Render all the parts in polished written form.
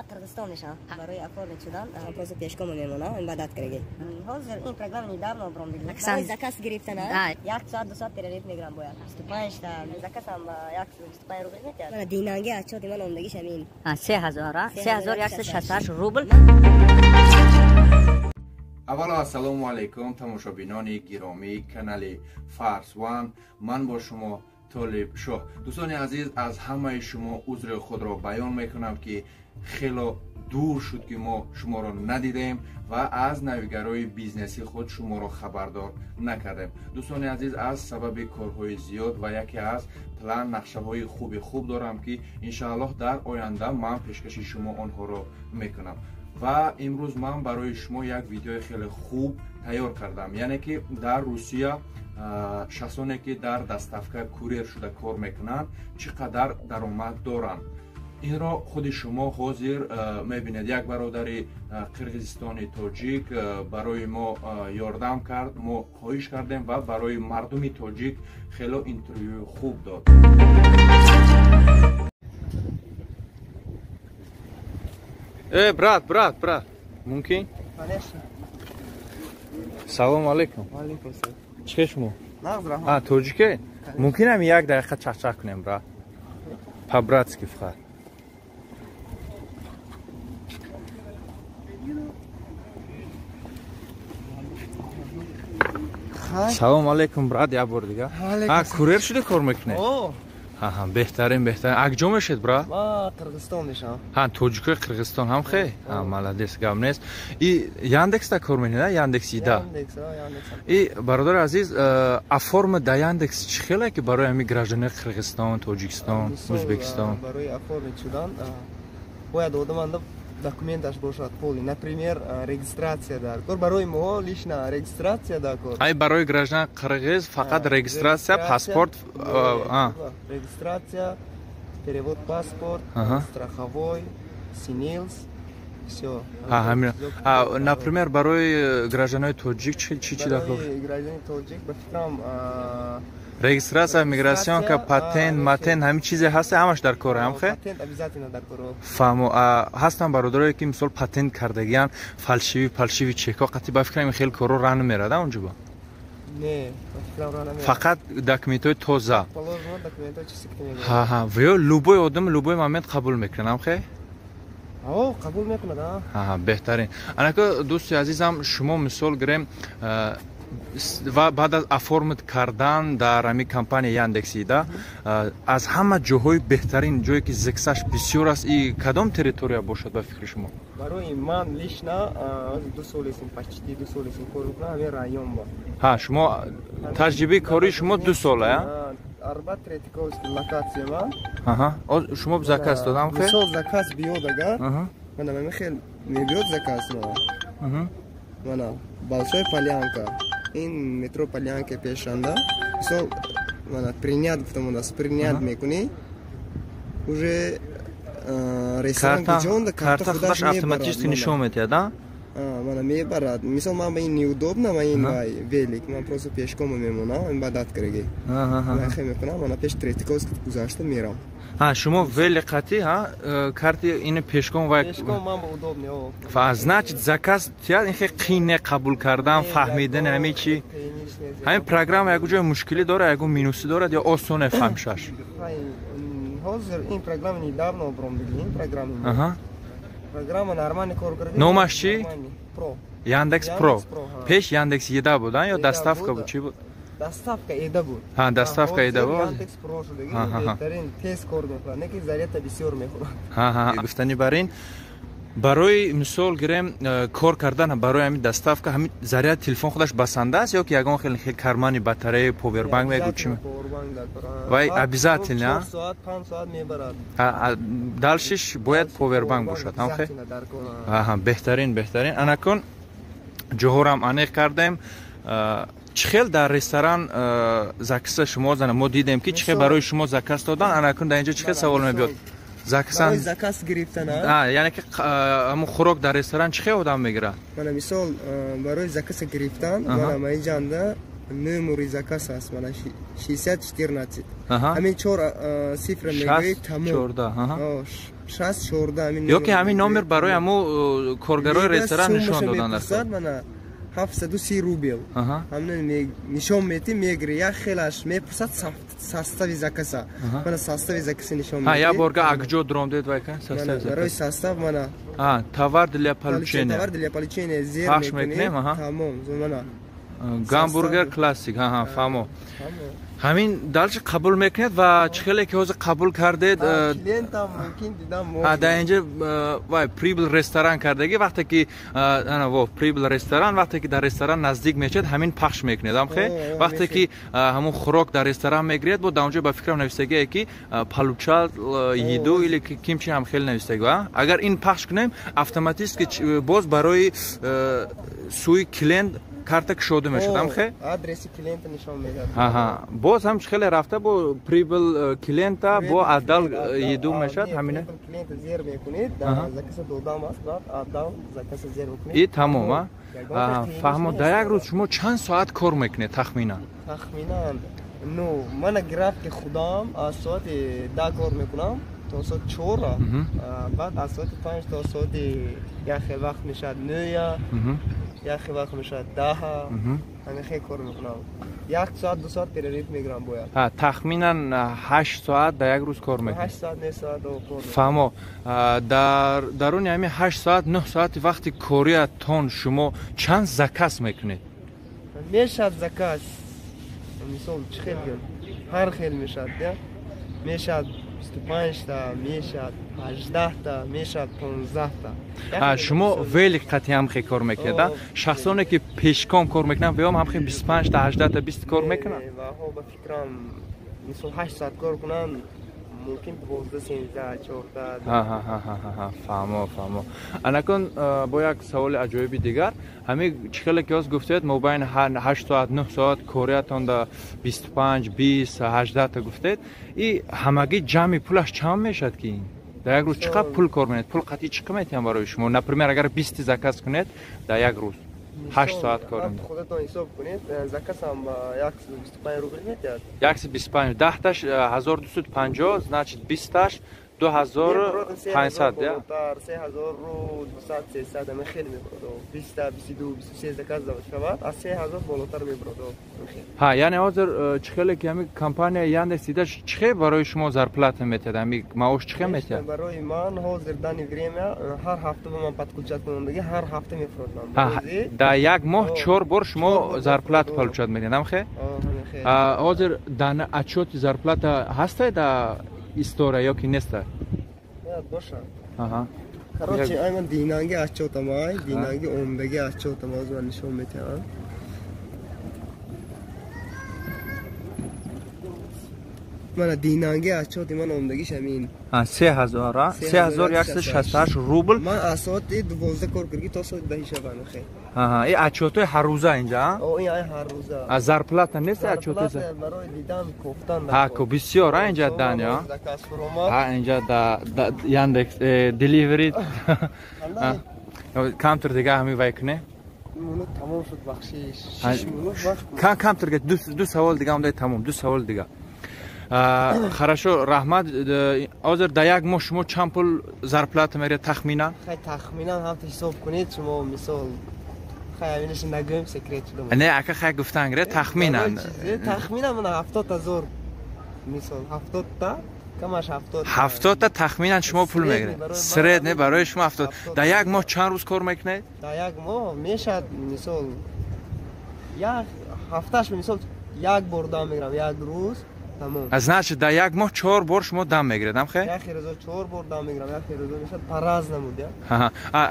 Кыргызстан нишан барои оформить шудан просто пешком мемонам ин баъд кирги ҳозир ин программа недавно бром дидем барои заказ гирифтана 1 соат 2 соат перерыв мегирам бояд ступаншта закасам 1 рубл метиҳад мана динанги отчёти ман омадагиш ҳамин 3168 рубл. аввало ассалому алайкум тамошобинони гиромии канали Fars One. ман бо шумо толиб шоҳ. дӯстони азиз, аз ҳамаи шумо узри худро баён мекунам ки хело дур шуд ки мо шуморо надидем ва аз навигарои бизнеси худ шуморо хабардор накардем. дӯстони азиз, аз сабаби корҳои зиёд ва яке аз план нақшаҳои хуб дорам ки иншааллоҳ дар оянда ман пешкаши шумо онҳоро мекунам. ва имрӯз ман барои шумо як видеои хеле хуб тайёр кардам, яъне ки дар Русия шахсоне ки дар доставка курьер шуда кор мекунанд чӣ қадар даромад доранд. инро худи шумо ҳозир мебинед. Як бародари қирғизистони тоҷик барои мо ёрдам кард, мо хоҳиш кардем ва барои мардуми тоҷик хело интервюи хуб дод. Брат, мумкин? Конечно. Салом алейкум. Алейкум салом. Чӣ шумо? Нағз тоҷике? Мумкин ҳам як дақиқа чақчақ кунем, брат? По-братски фақат. Салом алейкум, брат, як бор дига. Курьер шуда кор мекунед? беҳтарин. Акҷо мешед, брат? Ма Қирғизистон мешам. Тоҷикои Қирғизистон ҳам хе? Маладес, гап нест. И Яндекста кор мекунед, Яндекси да? Яндекс. И бародари азиз, оформа да Яндекс чӣ хеле ки барои ҳами граждани Қирғизистон, Тоҷикистон, Ӯзбекистон? Барои оформить шудан бояд одаманда документаш бошад полный. Например, регистрация дар кор. Барои мо лично регистрация дар кор. Ай барои граждан қирғиз фақат регистрация, паспорт, регистрация, перевод паспорт, страховой, СНИЛС, всё. Например, барои гражданои тоҷик чӣ дар кор? Барои граждани тоҷик ба фикрам регистрация, миграсионка, патент, ҳамин чизе ҳаст, ҳамаш дар кор ҳам хе? Патент обязательно дар кор. фаҳмо. ҳастан бародарое ки мисол патент кардагиян, фалшиви чекҳо қати ба фикрам хеле корро ран мерада онҷо ба? Не, фақат документҳои тоза. Положено документҳои чизи ки мегӯяд. Вё любой одам любой момент қабул мекунам хе? Қабул мекунад. беҳтарин. Анака дӯсти азизам, шумо мисол гирем ва баъд аз оформит кардан дар ҳами компания Яндексида аз ҳама ҷоҳои беҳтарин ҷое ки зиксаш бисёр аст, и кадом территория бошад ба фикри шумо? Барои ман лично 2 сол истим, почти 2 сол истим кор мекунам ҳамин район ба. Шумо таҷрибаи кори шумо 2 сола, Арбат Третьяковский локация ман. Шумо заказ додам хе? Мисол заказ биёд агар. Мана ман хел мебиёд заказ ман. Мана Большой Полянка. Ин метро Полянка пешанда. Мисол мана принят гуфтам, принят мекунӣ. Уже ресторан ҷонда карта худаш автоматически нишон метиҳад, мана мебарад. Мисол ман ба ин неудобно, ман ин велик, ман просто пешком мемонам, ин ба даткараги. Ман хе мекунам, мана пеш Третьяковский гузашта мерам. Шумо вели қати, карти ин пешком ва ман ба удобне. Значит, заказ тияд ин хе қин не қабул кардан, фаҳмидан ҳами чӣ? Ҳамин программа ягу ҷои мушкилӣ дорад, ягу минуси дорад ё осоне фаҳмишаш? Ҳозир ин программа недавно бром диди, ин программа. Программа нормально кор кард. Номаш чӣ? Про. Яндекс Про. Пеш Яндекс Еда буд, ё доставка буд, чӣ буд? Доставка Еда буд. Доставка Еда буд. Яндекс Про шудаги, беҳтарин тез кор мекунад, не ки заряда бисёр мехӯрад. Гуфтани бар ин барои мисол гирем кор кардан барои ҳамин доставка ҳамин заряд телефон худаш басанда аст ё ки ягон хеле кармани батарея повербанк мегӯ чӣ? Вай обязательно 4 соат 5 соат мебарад. Дальшиш бояд повербанк бошад, ҳам хе? Беҳтарин. Анакун ҷоҳорам аниқ кардем. чӣ хел дар ресторан закаса шумо занам? Мо дидем ки чӣ хел барои шумо заказ додан. Анакун дар инҷо чӣ хел савол мебиёд? Заказ гирифтан, яъне ки ҳамун хӯрок дар ресторан чӣ хел одам мегирад? Мана мисол барои заказ гирифтан, мана маиҷанда номери заказ аст, мана 6014. Ҳамин 4 сифра мегӯед тамом. 60 14 همین یا که همین نامر برای همو کارگرای رستوران نشون دادن در 730 روبل همین نشون میتی میگیره یا خیلیش میپرسد ساستا ویزا کسا من ساستا ویزا کسی نشون میتی یا بورگا اگجو درام دید وایکن ساستا ویزا برای ساستا من توار دلیا پالوچینه توار دلیا پالوچینه زیر میکنیم تمام زمانا گامبورگر کلاسیک فهمو همین دالش قبول میکنید و چخیلی که قبول کردید کلینت هم ممکن دیدم در اینجا وای پریبل رستوران کردگی وقتی که پریبل رستوران وقتی که در رستوران نزدیک میشید همین پخش میکنید وقتی که همون خوراک در رستوران میگیرید بود اونجا با فکرم نوشتگی که پالوچا یدو ایلی کیمچی هم خیلی نوشتگی اگر این پخش کنیم اتوماتیک که باز برای سوی کلینت کارتک شده میشد خیلی آدرس کلینت نشون میداد باز هم خیلی رفته با پریبل کلینت با عدل یدو میشد همینه کلینت زیر میکنید زکس دودام است بعد عدل زکس زیر میکنید این تمام فهمو در یک روز شما چند ساعت کار میکنید تخمینا نو من گراف که خودم از ساعت 10 کار میکنم تا ساعت 4 بعد از ساعت 5 تا ساعت یا خیلی وقت میشد 9 یا خیلی وقت میشد 10 همین خیلی کار میکنم 1 ساعت 2 ساعت تریف میگیرم باید تخمینا 8 ساعت در یک روز کار میکنید 8 ساعت 9 ساعت کار فهمو در درون همین 8 ساعت 9 ساعت وقتی کاریتون شما چند زکاس میکنید میشد زکاس مثلا خیلی هر خیلی میشد میشد 25 تا میشد 18 تا میشد 15 تا شما ویلی قطعی هم خیلی کار میکنید شخصانی که پیشکام کار میکنن بیام هم خیلی 25 تا 18 تا 20 کار میکنن و ها با فکرم مثلا 8 ساعت کار کنن ممکن 12 13 14 فهمو انکن با یک سوال عجایبی دیگر همین چخیلی که از گفتید مابین 8 ساعت 9 ساعت کاریتون دا 25 20 18 تا گفتید این همگی جمعی پولش چند میشد که این در یک روز چقدر پول کار میکنید پول قطعی چقدر میتونید برای شما نپرمیر اگر 20 زکات کنید در یک روز 8 ساعت کار میکنید خودتون حساب کنید زکات هم 125 روبل میاد 125 10 تاش 1250 значит 20 تاش 2500 یا 3200 300 من خیلی میبرد 20 تا 22 23 زکات داد شود از 3000 بالاتر میبرد یعنی حاضر چخیلی که همین کمپانی یاندکس دیده چخیلی برای شما زرپلات میتید همین معاش چخیلی میتید برای من حاضر دانی گریم هر هفته به من پتکوچت کنندگی هر هفته میفروشم در یک ماه 4 بار شما زرپلات پالوچت میدید هم خیلی حاضر دانه اچوت زرپلات هسته در історія, як і несте. باشه. короче, ayman dinangi achchotamay, dinangi omdagi achchotamaz man nishon metam. mana dinangi achchoti man omdagish amin. 3000 3168 روبل. من اساتی 12 کار کردی تا ساعت 10 شب خیلی. این اچوتو هر روزه اینجا؟ این هر روزه. از زرپلات نیست اچوتو؟ برای دیدن گفتن. کو بسیار اینجا دنیا. اینجا یاندکس دلیوری. کامتر دیگه همی وایکنه. تمام شد بخشیش. کامتر دیگه دو سوال دیگه هم دارید تمام دو سوال دیگه. хорошо رحمت حاضر در یک ماه شما چند پول زرپلات میره تخمینا؟ خیلی تخمینا هم حساب کنید شما مثال خیلی اینش نگم سکرت شدم نه اگه خیلی گفتن گره تخمینا تخمینا من 70000 مثال 70 تا کمش 70 تا تخمینا شما پول میگیره سرید نه برای شما 70 در یک ماه چند روز کار میکنید؟ در یک ماه میشد مثال یک هفتهش مثال یک بار دام میگیرم یک روز تمام از نشه در یک ماه 4 بار شما دم میگیرید هم خیلی؟ یک روز 4 بار دم میگیرم یک روز میشه پراز نموده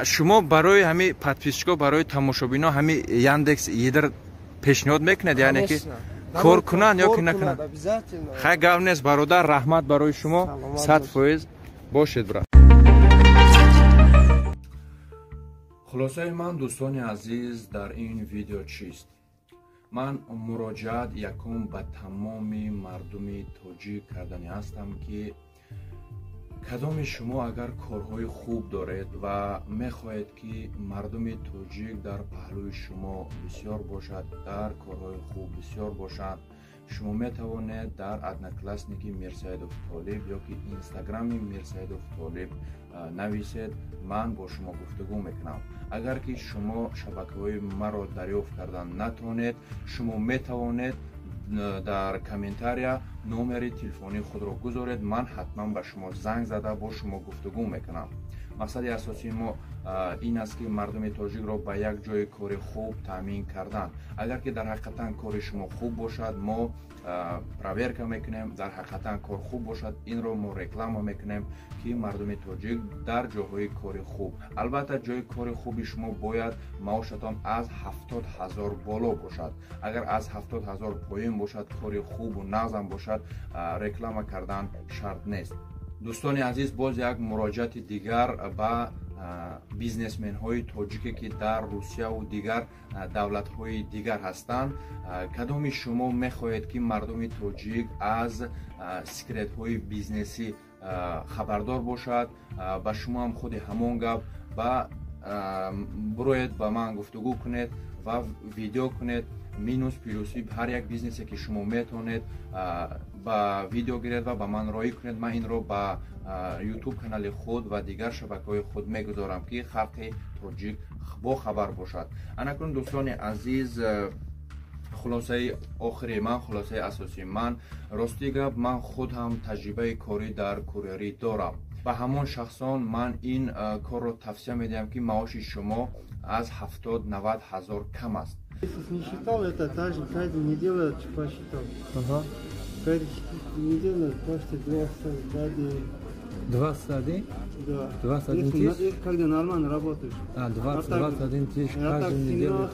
شما برای همین پادپیسچکو برای تماشابینا همین یاندکس ایدر پیشنهاد میکنید یعنی که کار کنن یا که نکنن خیلی گاو نیست برادر رحمت برای شما 100% باشید برا خلاصه من دوستان عزیز در این ویدیو چیست من مراجعت یکم به تمامی مردم توجیه کردنی هستم که کدام شما اگر کارهای خوب دارید و میخواهید که مردم توجیه در پهلوی شما بسیار باشد در کارهای خوب بسیار باشند شما میتوانید در ادناکلاسنیکی میرسایدوف طالب یا که اینستاگرامی میرسایدوف طالب نویسید. من با شما گفتگو میکنم. اگر که شما شبکه‌های مرا دریافت کردن نتونید، شما میتوانید در کامنتاریا نمره تلفنی خود را گذارید. من حتما به شما زنگ زده با شما گفتگو میکنم. مقصد اساسی ما این است که مردم تاجیک را به یک جای کار خوب تامین کردن. اگر که در حقیقتا کار شما خوب باشد، ما پرویرکا میکنیم. در حقیقتا کار خوب باشد، این را ما رکلام میکنیم که مردم تاجیک در جاهای کار خوب، البته جای کار خوبی شما باید معاشتان از 70,000 بالا باشد. اگر از 70,000 پایین باشد، کار خوب و نظم باشد، رکلام کردن شرط نیست. دوستان عزیز، باز یک مراجعت دیگر به بیزنسمن های تاجیکی که در روسیه و دیگر دولت های دیگر هستند، کدام شما میخواهید که مردم تاجیک از سکرت های بیزنسی خبردار باشد؟ به شما هم خود همون گپ بروید با من گفتگو کنید و ویدیو کنید. مینوس پیروسی هر یک بیزنسی که شما میتونید با ویدیو گیرید و با من رای کنید. من این رو با یوتیوب کانال خود و دیگر شبکه‌های خود میگذارم که خلق تاجیک با خبر باشد. انکون دوستان عزیز، خلاصه آخری من، خلاصه اساسی من، راستی گپ من خود هم تجربه کاری در کوریری دارم. به همون شخصان من این کار رو توصیه میدم که معاش شما از 70-90 هزار کم است. Если не считал, это также каждую неделю посчитал. Ага. Каждую неделю почти 21? Да. 21 тысяч? Когда нормально работаешь. 21 тысяч каждую неделю.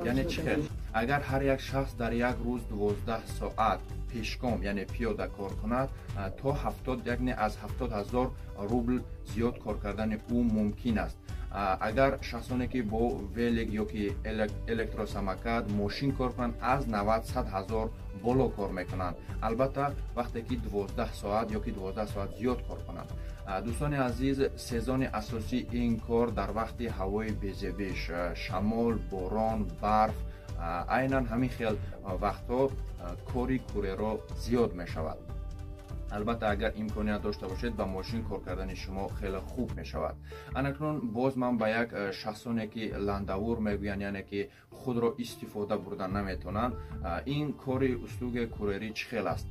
یعنی چی خیلی؟ اگر هر یک شخص در یک روز 12 ساعت پیشگام یعنی پیاده کار کند، تا 70 یعنی از 70,000 روبل زیاد کار کردن او ممکن است. اگر شخصانی که با ویلگ یا که الکتروسمکت ماشین کار کنند، از 90-100 هزار بالا کار میکنند. البته وقتی که 12 ساعت یا که 12 ساعت زیاد کار کنند. دوستان عزیز، سزن اساسی این کار در وقت هوای بیزبیش، شمال، باران، برف، عیناً همین خیل وقتا کاری کوریرا زیاد می شود. البته اگر امکانیت داشته باشید با ماشین کار کردن شما خیلی خوب می شود. اکنون باز من با یک شخصانی که لنداور میگوین، یعنی که خود را استفاده بردن نمیتونن، این کاری اسلوب کوریری چه خیلی است.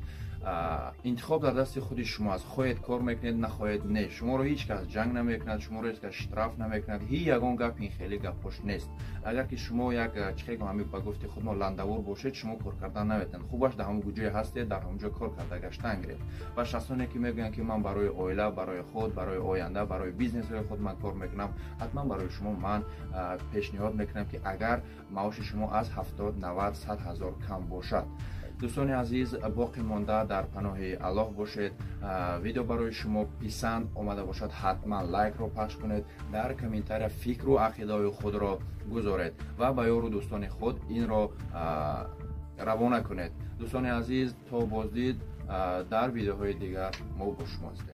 انتخاب در دست خود شما است. خواهید کار میکنید، نخواهید نه. شما رو هیچ کس جنگ نمیکند، شما رو هیچ کس اشتراف نمیکند. هیچ یگان گپ این خیلی گپش نیست. اگر که شما یک چخیگ همین با گفته خود ما لنداور باشید، شما کار کردن نمیتونید. خوبش در همون گوجه هستید، در همونجا کار کرده گشتن گرفت. و شخصانی که میگن که من برای عائله، برای خود، برای آینده، برای بیزنس خود من کار میکنم، حتما برای شما من پیشنهاد میکنم که اگر معاش شما از 70-90-100 هزار کم باشد. دوستان عزیز، باقی مانده در پناه الله باشید. ویدیو برای شما پسند آمده باشد، حتما لایک رو پخش کنید، در کامنتار فکر و عقیده خود را گذارید و با یار و دوستان خود این را روانه کنید. دوستان عزیز، تا بازدید در ویدیوهای دیگر ما با شما هستیم.